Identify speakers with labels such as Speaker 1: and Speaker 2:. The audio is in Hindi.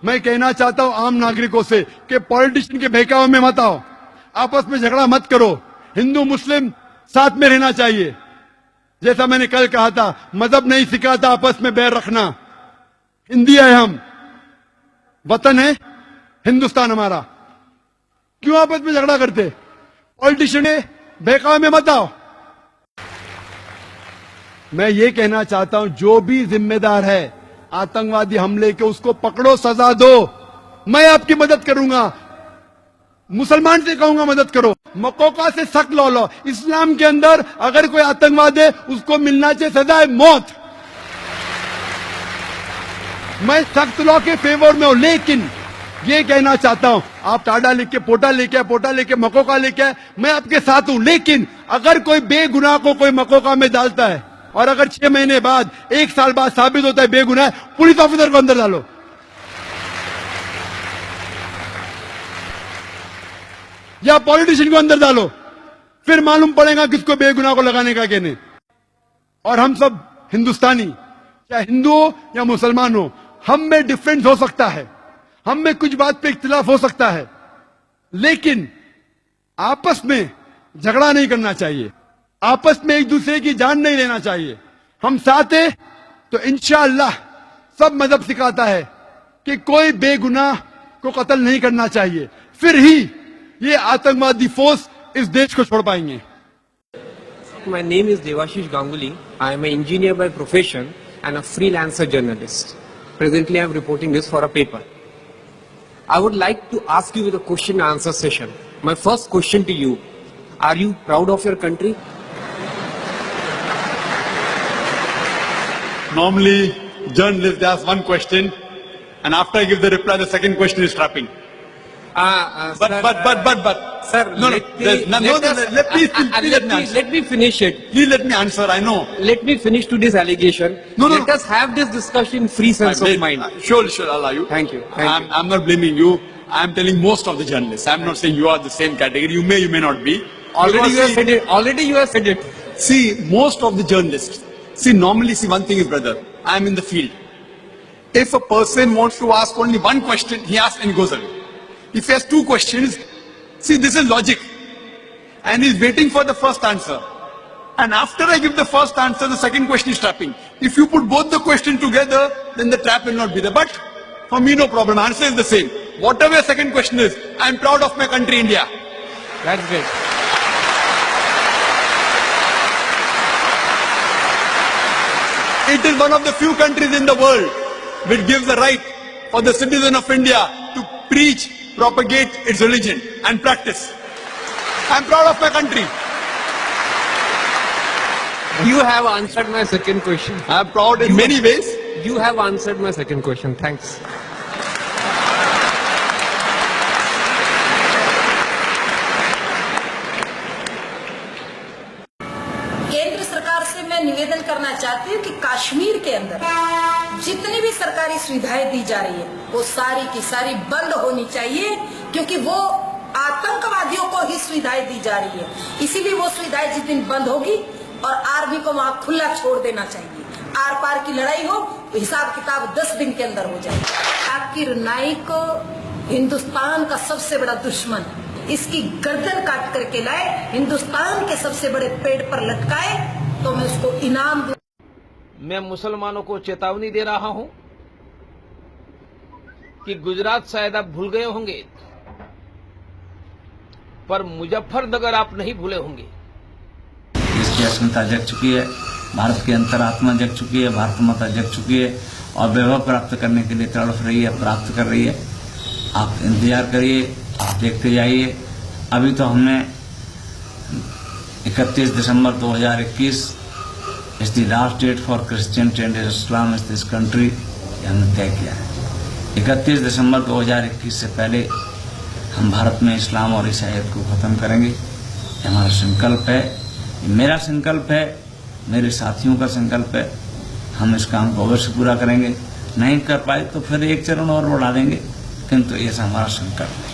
Speaker 1: मैं कहना चाहता हूं आम नागरिकों से कि पॉलिटिशियन के बहकावे में मत आओ, आपस में झगड़ा मत करो। हिंदू मुस्लिम साथ में रहना चाहिए। जैसा मैंने कल कहा था, मजहब नहीं सिखाता आपस में बैर रखना। हिंदी है, हम वतन है हिंदुस्तान हमारा, क्यों आपस में झगड़ा करते? पॉलिटिशियन के बहकावे में मत आओ। मैं ये कहना चाहता हूं, जो भी जिम्मेदार है आतंकवादी हमले के, उसको पकड़ो, सजा दो। मैं आपकी मदद करूंगा, मुसलमान से कहूंगा मदद करो। मकोका से सख्त लॉ लो। इस्लाम के अंदर अगर कोई आतंकवादी है उसको मिलना चाहिए सजा है मौत। मैं सख्त लॉ के फेवर में हूं, लेकिन ये कहना चाहता हूं, आप टाडा लेके पोटा लेके मकोका लेके, मैं आपके साथ हूं। लेकिन अगर कोई बेगुनाह को कोई मकोका में डालता है और अगर 6 महीने बाद 1 साल बाद साबित होता है बेगुनाह है, पुलिस ऑफिसर को अंदर डालो। या पॉलिटिशियन को अंदर डालो, फिर मालूम पड़ेगा किसको बेगुनाह को लगाने का कहने। और हम सब हिंदुस्तानी, चाहे हिंदू हो या मुसलमान हो, हम में डिफरेंस हो सकता है, हम में कुछ बात पे इख्तिलाफ हो सकता है, लेकिन आपस में झगड़ा नहीं करना चाहिए, आपस में एक दूसरे की जान नहीं लेना चाहिए। हम साथ हैं तो इंशाअल्लाह सब मजहब सिखाता है कि कोई बेगुनाह को कत्ल नहीं करना चाहिए, फिर ही ये आतंकवादी फोर्स इस देश को छोड़ पाएंगे।
Speaker 2: My name is Devashish Ganguly. I am an engineer by profession and a freelancer journalist. Presently I am reporting this for a paper. I would like to ask you with a question and answer session. My first question to you, are you proud of your country?
Speaker 1: Normally, journalists ask one question, and after I give the reply, the second question is trapping. But,
Speaker 2: sir, let me finish it.
Speaker 1: Please let me answer. I know.
Speaker 2: Let me finish to this allegation.
Speaker 1: No.
Speaker 2: Let us have this discussion in free sense of mind.
Speaker 1: Sure, I'll allow you.
Speaker 2: Thank you.
Speaker 1: I'm not blaming you. I'm telling most of the journalists. I'm not saying you are the same category. You may not be.
Speaker 2: Already you have said it.
Speaker 1: See, most of the journalists. See, normally, one thing is, brother, I'm in the field. If a person wants to ask only one question, he asks and goes away. If he has 2 questions, see, this is logic. And he's waiting for the first answer. And after I give the first answer, the second question is trapping. If you put both the questions together, then the trap will not be there. But for me, no problem. Answer is the same. Whatever your second question is, I'm proud of my country, India.
Speaker 2: That's great.
Speaker 1: It is one of the few countries in the world which gives the right for the citizen of India to preach, propagate its religion and practice. I'm proud of my country.
Speaker 2: You have answered my second question.
Speaker 1: I'm proud in many ways.
Speaker 2: You have answered my second question. Thanks.
Speaker 3: केंद्र सरकार से मैं निवेदन करना चाहती हूँ कि कश्मीर के अंदर जितनी भी सरकारी सुविधाएं दी जा रही है वो सारी की सारी बंद होनी चाहिए, क्योंकि वो आतंकवादियों को ही सुविधाएं दी जा रही है। इसीलिए वो सुविधाएं जिस दिन बंद होगी और आर्मी को वहां खुला छोड़ देना चाहिए। आर पार की लड़ाई हो तो हिसाब किताब 10 दिन के अंदर हो जाए। जाकिर नाइक हिंदुस्तान का सबसे बड़ा दुश्मन, इसकी गर्दन काट करके लाए, हिंदुस्तान के सबसे बड़े पेड़ पर लटकाए तो मैं उसको इनाम दूं।
Speaker 4: मैं मुसलमानों को चेतावनी दे रहा हूं कि गुजरात शायद आप भूल गए होंगे, पर मुजफ्फरनगर आप नहीं भूले होंगे।
Speaker 5: देश की अस्मिता जग चुकी है, भारत की अंतरात्मा जग चुकी है, भारत माता जग चुकी है और वैभव प्राप्त करने के लिए तड़फ रही है, प्राप्त कर रही है। आप इंतजार करिए, आप देखते जाइए। अभी तो हमने 31 December 2021 is the last date for Christian and Islam is this country, हमने तय किया है। 31 दिसंबर 2021 से पहले हम भारत में इस्लाम और ईसाईयत को खत्म करेंगे। ये हमारा संकल्प है, ये मेरा संकल्प है, मेरे साथियों का संकल्प है। हम इस काम को अवश्य पूरा करेंगे। नहीं कर पाए तो फिर एक चरण और बढ़ा देंगे, किंतु ये हमारा संकल्प है।